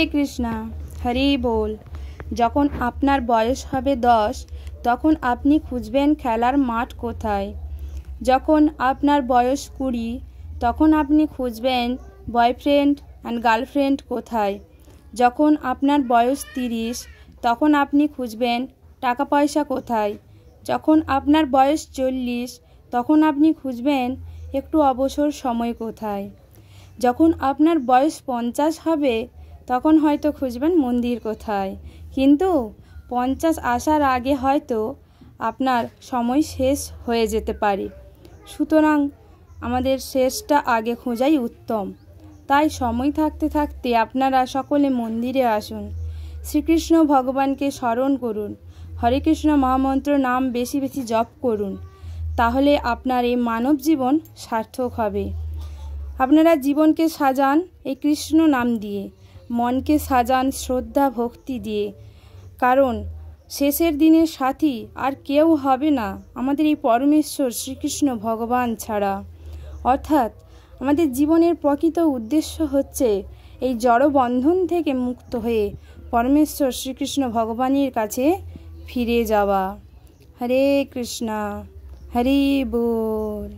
কৃষ্ণা, হরি বল। যখন আপনার বয়স হবে 10 তখন আপনি খুঁজবেন খেলার মাঠ কোথায়। যখন আপনার বয়স 20 তখন আপনি খুঁজবেন বয়ফ্রেন্ড অ্যান্ড গার্লফ্রেন্ড কোথায়। যখন আপনার বয়স 30 তখন আপনি খুঁজবেন টাকা পয়সা কোথায়। যখন আপনার বয়স 40 তখন আপনি খুঁজবেন একটু অবসর সময় কোথায়। যখন আপনার বয়স 50 হবে তখন হয়তো খুঁজবেন মন্দির কোথায়। কিন্তু 50 আসার আগে হয়তো আপনার সময় শেষ হয়ে যেতে পারে। সুতরাং আমাদের শেষটা আগে খোঁজাই উত্তম। তাই সময় থাকতে থাকতে আপনারা সকলে মন্দিরে আসুন, শ্রীকৃষ্ণ ভগবানকে স্মরণ করুন, হরে কৃষ্ণ মহামন্ত্র নাম বেশি বেশি জপ করুন। তাহলে আপনার এই মানব জীবন সার্থক হবে। আপনারা জীবনকে সাজান এই কৃষ্ণ নাম দিয়ে, মনকে সাজান শ্রদ্ধা ভক্তি দিয়ে। কারণ শেষের দিনের সাথী আর কেউ হবে না আমাদের এই পরমেশ্বর শ্রীকৃষ্ণ ভগবান ছাড়া। অর্থাৎ আমাদের জীবনের প্রকৃত উদ্দেশ্য হচ্ছে এই জড় বন্ধন থেকে মুক্ত হয়ে পরমেশ্বর শ্রীকৃষ্ণ ভগবানের কাছে ফিরে যাওয়া। হরে কৃষ্ণা, হরি বল।